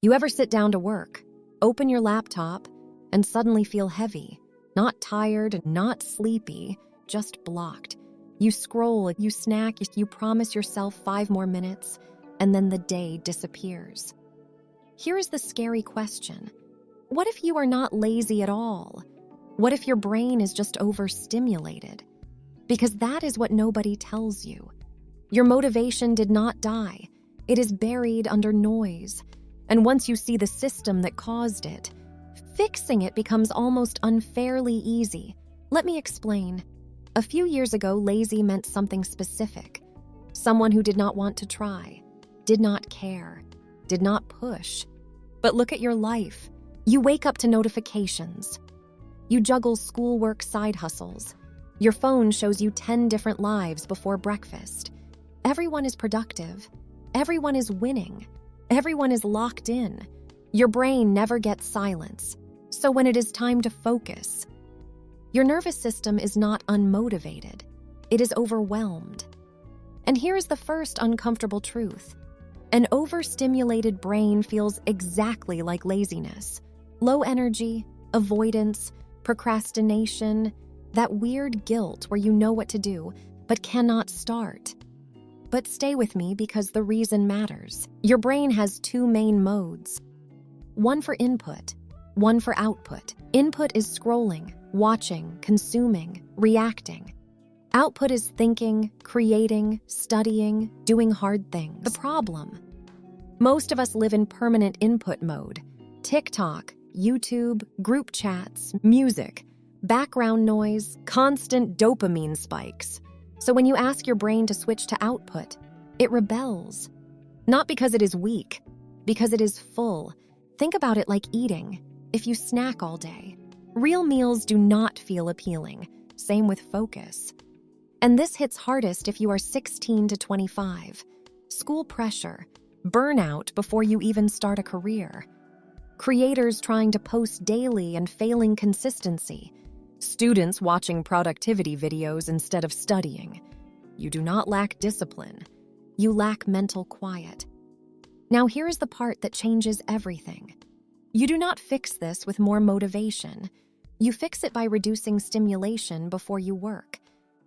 You ever sit down to work, open your laptop, and suddenly feel heavy, not tired, not sleepy, just blocked? You scroll, you snack, you promise yourself 5 more minutes, and then the day disappears. Here is the scary question. What if you are not lazy at all? What if your brain is just overstimulated? Because that is what nobody tells you. Your motivation did not die. It is buried under noise. And once you see the system that caused it, fixing it becomes almost unfairly easy. Let me explain. A few years ago, lazy meant something specific. Someone who did not want to try, did not care, did not push. But look at your life. You wake up to notifications. You juggle schoolwork side hustles. Your phone shows you 10 different lives before breakfast. Everyone is productive. Everyone is winning. Everyone is locked in. Your brain never gets silence. So when it is time to focus, your nervous system is not unmotivated. It is overwhelmed. And here is the first uncomfortable truth. An overstimulated brain feels exactly like laziness. Low energy, avoidance, procrastination, that weird guilt where you know what to do, but cannot start. But stay with me because the reason matters. Your brain has 2 main modes. One for input, one for output. Input is scrolling, watching, consuming, reacting. Output is thinking, creating, studying, doing hard things. The problem: most of us live in permanent input mode. TikTok, YouTube, group chats, music, background noise, constant dopamine spikes. So when you ask your brain to switch to output, it rebels. Not because it is weak, because it is full. Think about it like eating. If you snack all day, real meals do not feel appealing. Same with focus. And this hits hardest if you are 16 to 25. School pressure, burnout before you even start a career. Creators trying to post daily and failing consistency. Students watching productivity videos instead of studying. You do not lack discipline. You lack mental quiet. Now here is the part that changes everything. You do not fix this with more motivation. You fix it by reducing stimulation before you work.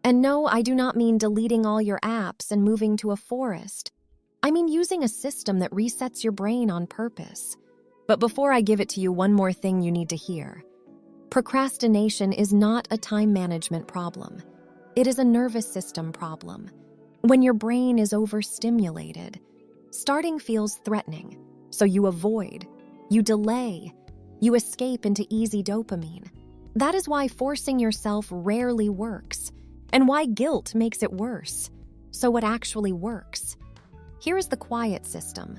And no, I do not mean deleting all your apps and moving to a forest. I mean using a system that resets your brain on purpose. But before I give it to you, one more thing you need to hear. Procrastination is not a time management problem. It is a nervous system problem. When your brain is overstimulated, starting feels threatening, so you avoid, you delay, you escape into easy dopamine. That is why forcing yourself rarely works, and why guilt makes it worse. So what actually works? Here is the quiet system.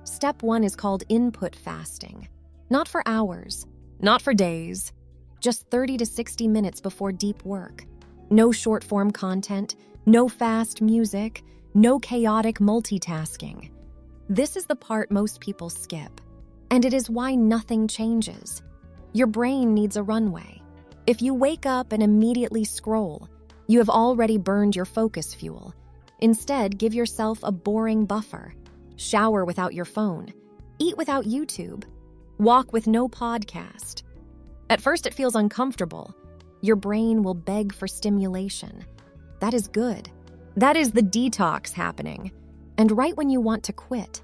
Step 1 is called input fasting. Not for hours, not for days, just 30 to 60 minutes before deep work. No short-form content, no fast music, no chaotic multitasking. This is the part most people skip, and it is why nothing changes. Your brain needs a runway. If you wake up and immediately scroll, you have already burned your focus fuel. Instead, give yourself a boring buffer. Shower without your phone. Eat without YouTube. Walk with no podcast. At first, it feels uncomfortable. Your brain will beg for stimulation. That is good. That is the detox happening. And right when you want to quit,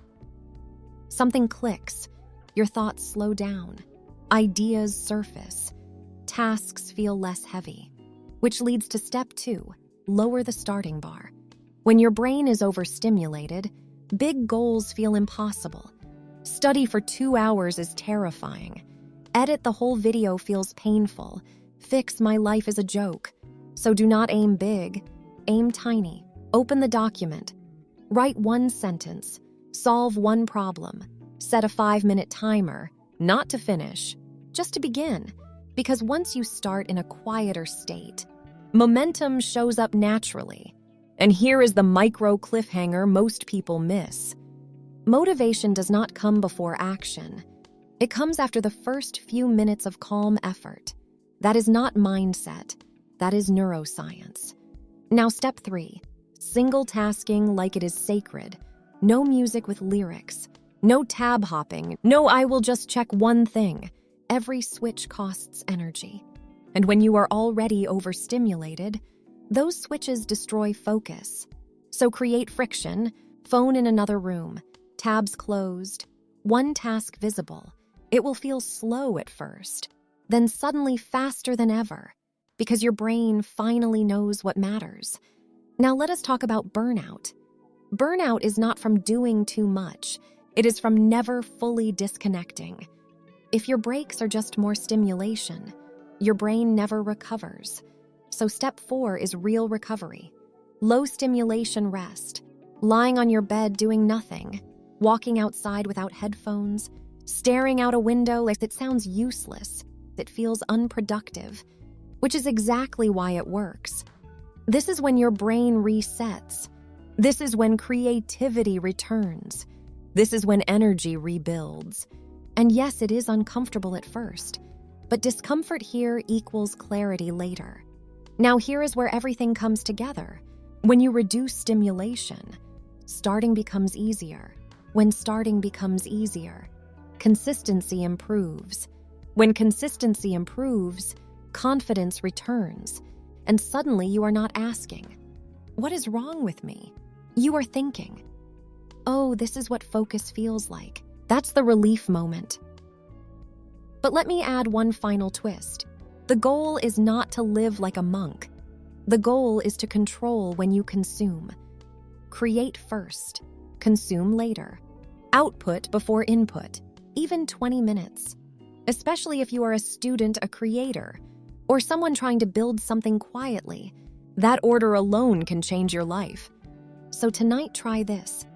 something clicks. Your thoughts slow down. Ideas surface. Tasks feel less heavy. Which leads to step 2, lower the starting bar. When your brain is overstimulated, big goals feel impossible. Study for 2 hours is terrifying. Edit the whole video feels painful. Fix my life is a joke. So do not aim big, aim tiny. Open the document. Write 1 sentence. Solve 1 problem. Set a 5-minute timer, not to finish, just to begin. Because once you start in a quieter state, momentum shows up naturally. And here is the micro cliffhanger most people miss. Motivation does not come before action. It comes after the first few minutes of calm effort. That is not mindset. That is neuroscience. Now, step 3, single tasking like it is sacred. No music with lyrics. No tab hopping, no I will just check one thing. Every switch costs energy. And when you are already overstimulated, those switches destroy focus. So create friction, phone in another room, tabs closed, one task visible. It will feel slow at first, then suddenly faster than ever, because your brain finally knows what matters. Now let us talk about burnout. Burnout is not from doing too much. It is from never fully disconnecting. If your breaks are just more stimulation, your brain never recovers. So step 4 is real recovery. Low stimulation rest. Lying on your bed doing nothing. Walking outside without headphones. Staring out a window like it sounds useless. It feels unproductive. Which is exactly why it works. This is when your brain resets. This is when creativity returns. This is when energy rebuilds. And yes, it is uncomfortable at first, but discomfort here equals clarity later. Now here is where everything comes together. When you reduce stimulation, starting becomes easier. When starting becomes easier, consistency improves. When consistency improves, confidence returns. And suddenly you are not asking, "What is wrong with me?" You are thinking, "Oh, this is what focus feels like." That's the relief moment. But let me add one final twist. The goal is not to live like a monk. The goal is to control when you consume. Create first, consume later. Output before input, even 20 minutes. Especially if you are a student, a creator, or someone trying to build something quietly. That order alone can change your life. So tonight, try this.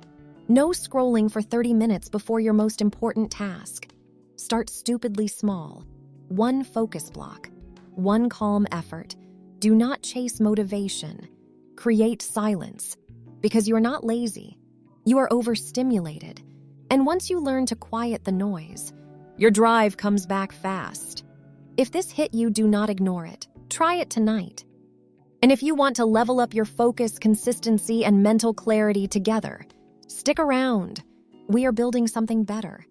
No scrolling for 30 minutes before your most important task. Start stupidly small. One focus block. One calm effort. Do not chase motivation. Create silence. Because you are not lazy. You are overstimulated. And once you learn to quiet the noise, your drive comes back fast. If this hit you, do not ignore it. Try it tonight. And if you want to level up your focus, consistency, and mental clarity together, stick around. We are building something better.